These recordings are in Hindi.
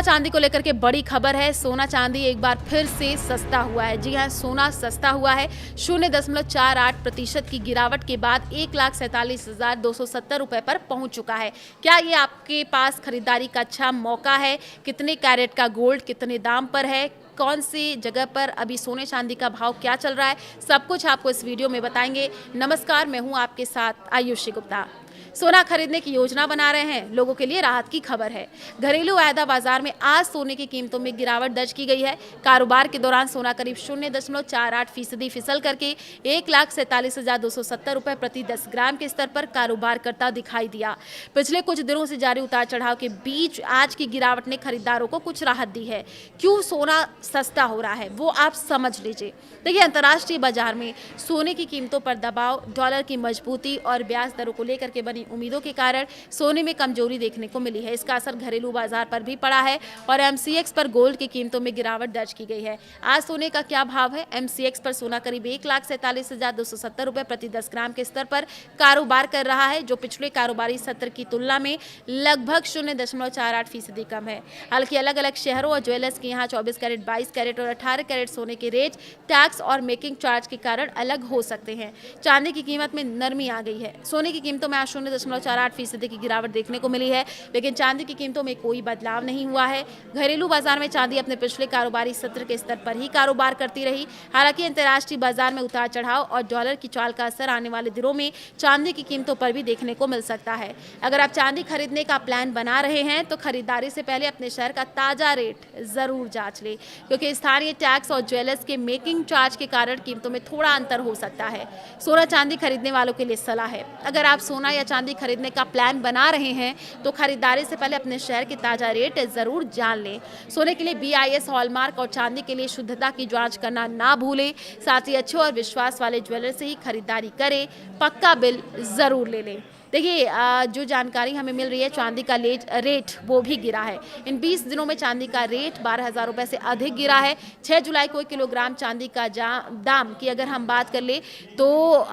चांदी को लेकर के बड़ी खबर है। सोना चांदी एक बार फिर से सस्ता हुआ है। जी हां, सोना सस्ता हुआ है। 0.48% की गिरावट के बाद 1,47,270 रुपए पर पहुंच चुका है। क्या ये आपके पास खरीदारी का अच्छा मौका है? कितने कैरेट का गोल्ड कितने दाम पर है? कौन सी जगह पर अभी सोने चांदी का भाव क्या चल रहा है, सब कुछ आपको इस वीडियो में बताएंगे। नमस्कार, मैं हूं आपके साथ आयुषी गुप्ता। सोना खरीदने की योजना बना रहे हैं, लोगों के लिए राहत की खबर है। घरेलू वायदा बाजार में आज सोने की कीमतों में गिरावट दर्ज की गई है। कारोबार के दौरान सोना करीब 0.48% फिसल करके 1,47,270 रुपए प्रति 10 ग्राम के स्तर पर कारोबार करता दिखाई दिया। पिछले कुछ दिनों से जारी उतार चढ़ाव के बीच आज की गिरावट ने खरीदारों को कुछ राहत दी है। क्यों सोना सस्ता हो रहा है वो आप समझ लीजिए। देखिए, अंतर्राष्ट्रीय बाजार में सोने की कीमतों पर दबाव, डॉलर की मजबूती और ब्याज दरों को लेकर के बनी उम्मीदों के कारण सोने में कमजोरी देखने को मिली है। इसका असर घरेलू बाजार पर भी पड़ा है और एमसीएक्स पर गोल्ड की कीमतों में गिरावट दर्ज की गई है। आज सोने का क्या भाव है? एमसीएक्स पर सोना करीब 1,47,270 रुपए प्रति 10 ग्राम के स्तर पर कारोबार कर रहा है, जो पिछले कारोबारी सत्र की तुलना में लगभग 0.48% कम है। हालांकि अलग अलग शहरों और ज्वेलर्स के यहाँ 24 कैरेट, 22 कैरेट और 18 कैरेट सोने के रेट टैक्स और मेकिंग चार्ज के कारण अलग हो सकते हैं। चांदी की कीमत में नरमी आ गई है। सोने की कीमतों में 0.48% की गिरावट देखने को मिली है, लेकिन चांदी की कीमतों में कोई बदलाव नहीं हुआ है। घरेलू बाजार में चांदी अपने पिछले कारोबारी सत्र के स्तर पर ही कारोबार करती रही। हालांकि अंतर्राष्ट्रीय बाजार में उतार चढ़ाव और डॉलर की चाल का असर आने वाले दिनों में चांदी की कीमतों पर भी देखने को मिल सकता है। अगर आप चांदी खरीदने का प्लान बना रहे हैं तो खरीदारी से पहले अपने शहर का ताजा रेट जरूर जांच लें, क्योंकि स्थानीय टैक्स और ज्वेलर्स के मेकिंग चार्ज के कारण कीमतों में थोड़ा अंतर हो सकता है। सोना चांदी खरीदने वालों के लिए सलाह है, अगर आप सोना या चांदी खरीदने का प्लान बना रहे हैं तो खरीदारी से पहले अपने शहर के ताजा रेट जरूर जान लें। सोने के लिए बीआईएस हॉलमार्क और चांदी के लिए शुद्धता की जांच करना ना भूलें। साथ ही अच्छे और विश्वास वाले ज्वेलर से ही खरीदारी करें। पक्का बिल जरूर ले लें। देखिए, जो जानकारी हमें मिल रही है, चांदी का रेट वो भी गिरा है। इन 20 दिनों में चांदी का रेट 12,000 रुपये से अधिक गिरा है। 6 जुलाई को 1 किलोग्राम चांदी का दाम की अगर हम बात कर ले तो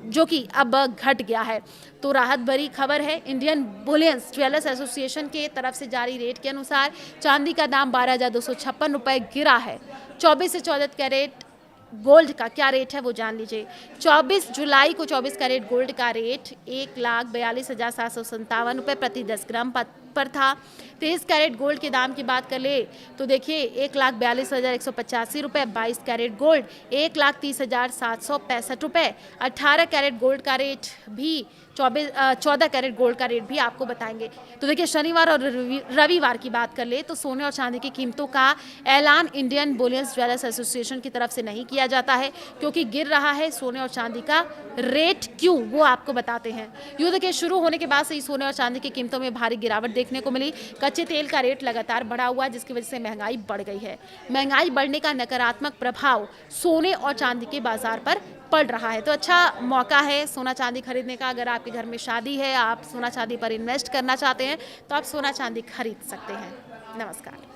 जो कि अब घट गया है, तो राहत भरी खबर है। इंडियन बुलियन ज्वेलर्स एसोसिएशन के तरफ से जारी रेट के अनुसार चांदी का दाम 12,256 रुपये गिरा है। 24 से 14 कैरेट गोल्ड का क्या रेट है वो जान लीजिए। 24 जुलाई को 24 कैरेट गोल्ड का रेट 1,42,757 रुपये प्रति 10 ग्राम पर था। 23 कैरेट गोल्ड के दाम की बात कर ले तो देखिए 1,42,185 रुपये। 22 कैरेट गोल्ड 1,30,765 रुपये। 18 कैरेट गोल्ड का रेट भी 14 कैरेट गोल्ड का रेट भी आपको बताएंगे। तो देखिए, शनिवार और रविवार की बात कर ले तो सोने और चांदी की कीमतों का ऐलान इंडियन बुलियन ज्वेलर्स एसोसिएशन की तरफ से नहीं किया जाता है, क्योंकि गिर रहा है सोने और चांदी का रेट। क्यों, वो आपको बताते हैं। युद्ध के शुरू होने के बाद से ही सोने और चांदी की कीमतों में भारी गिरावट देखने को मिली। कच्चे तेल का रेट लगातार बढ़ा हुआ है, जिसकी वजह से महंगाई बढ़ गई है। महंगाई बढ़ने का नकारात्मक प्रभाव सोने और चांदी के बाजार पर पड़ रहा है। तो अच्छा मौका है सोना चांदी खरीदने का। अगर आपके घर में शादी है, आप सोना चांदी पर इन्वेस्ट करना चाहते हैं तो आप सोना चांदी खरीद सकते हैं। नमस्कार।